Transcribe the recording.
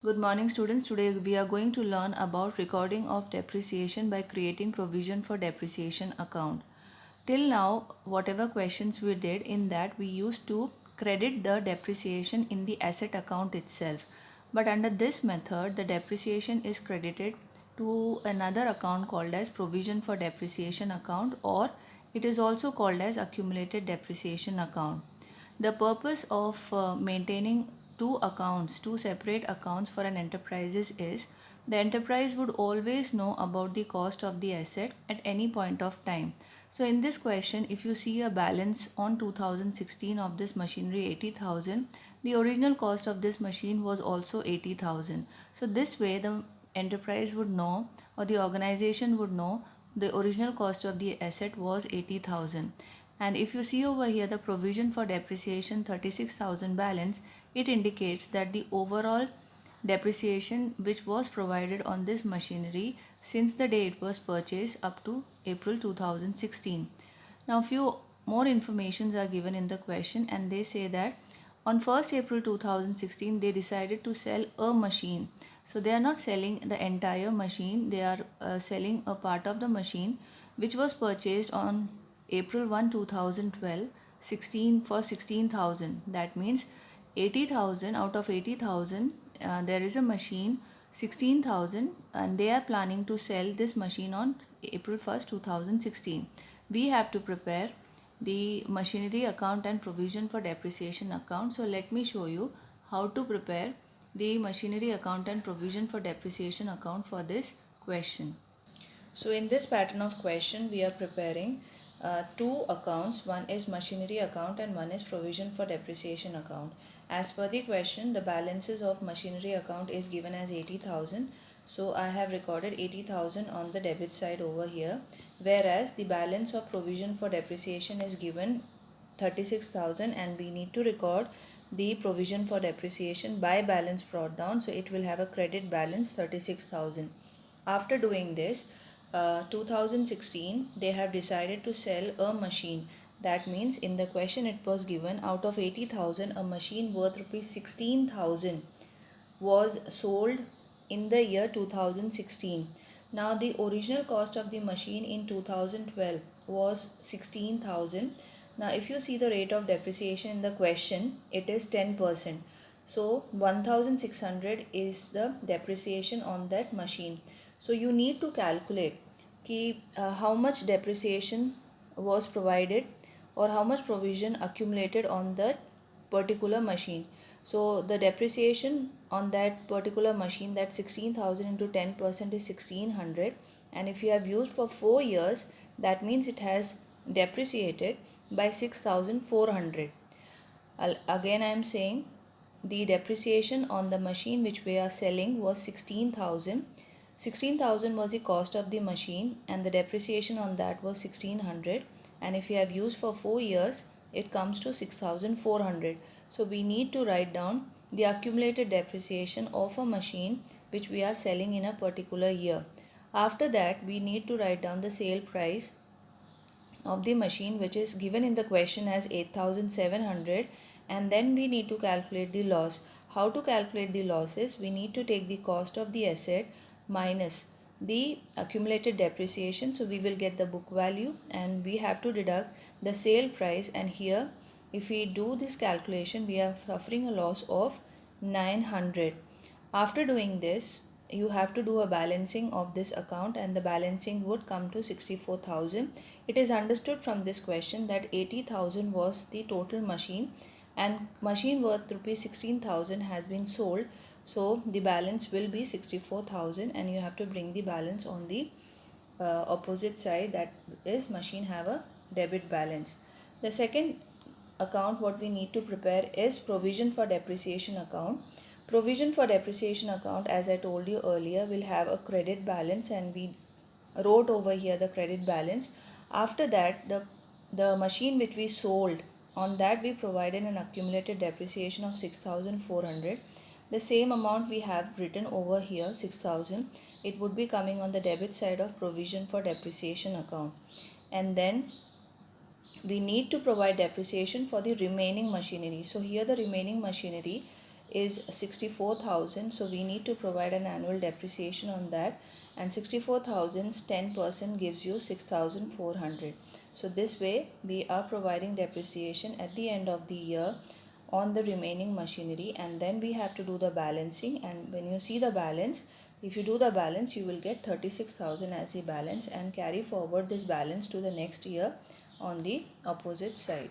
Good morning students. Today we are going to learn about recording of depreciation by creating provision for depreciation account. Till now whatever questions we did in that we used to credit the depreciation in the asset account itself. But under this method the depreciation is credited to another account called as provision for depreciation account, or it is also called as accumulated depreciation account. The purpose of maintaining two separate accounts for an enterprises is the enterprise would always know about the cost of the asset at any point of time. So in this question, if you see a balance on 2016 of this machinery 80,000, the original cost of this machine was also 80,000. So this way the enterprise would know, or the organization would know, the original cost of the asset was 80,000. And if you see over here the provision for depreciation 36,000 balance, it indicates that the overall depreciation which was provided on this machinery since the day it was purchased up to April 2016. Now few more informations are given in the question, and they say that on 1st April 2016 they decided to sell a machine. So they are not selling the entire machine, they are selling a part of the machine which was purchased on April 1, 2012, 16 for 16,000. That means 80,000 out of 80,000 there is a machine 16,000, and they are planning to sell this machine on April 1st, 2016. We have to prepare the machinery account and provision for depreciation account. So let me show you how to prepare the machinery account and provision for depreciation account for this question. So in this pattern of question, we are preparing two accounts. One is machinery account and one is provision for depreciation account. As per the question, the balances of machinery account is given as 80,000. So I have recorded 80,000 on the debit side over here, whereas the balance of provision for depreciation is given 36,000, and we need to record the provision for depreciation by balance brought down. So it will have a credit balance 36,000. After doing this, 2016 they have decided to sell a machine. That means in the question it was given out of 80,000 a machine worth rupees 16,000 was sold in the year 2016. Now the original cost of the machine in 2012 was 16,000. Now if you see the rate of depreciation in the question, it is 10%. So 1,600 is the depreciation on that machine. So you need to calculate how much depreciation was provided, or how much provision accumulated on that particular machine. So the depreciation on that particular machine, that 16,000 into 10% is 1,600, and if you have used for 4 years, that means it has depreciated by 6,400. Again I am saying the depreciation on the machine which we are selling was 16,000. 16,000 was the cost of the machine and the depreciation on that was 1,600, and if you have used for 4 years it comes to 6,400. So we need to write down the accumulated depreciation of a machine which we are selling in a particular year. After that we need to write down the sale price of the machine which is given in the question as 8,700, and then we need to calculate the loss. How to calculate the losses? We need to take the cost of the asset minus the accumulated depreciation. So we will get the book value and we have to deduct the sale price, and here if we do this calculation we are suffering a loss of 900. After doing this, you have to do a balancing of this account, and the balancing would come to 64,000. It is understood from this question that 80,000 was the total machine and machine worth rupees 16,000 has been sold. So the balance will be 64,000, and you have to bring the balance on the opposite side, that is machine have a debit balance. The second account what we need to prepare is provision for depreciation account. Provision for depreciation account, as I told you earlier, will have a credit balance, and we wrote over here the credit balance. After that the machine which we sold, on that we provided an accumulated depreciation of 6,400. The same amount we have written over here 6,000, it would be coming on the debit side of provision for depreciation account. And then we need to provide depreciation for the remaining machinery. So here the remaining machinery is 64,000, so we need to provide an annual depreciation on that, and 64,000's 10% gives you 6,400. So this way we are providing depreciation at the end of the year on the remaining machinery, and then we have to do the balancing, and when you see the balance, if you do the balance, you will get 36,000 as the balance and carry forward this balance to the next year on the opposite side.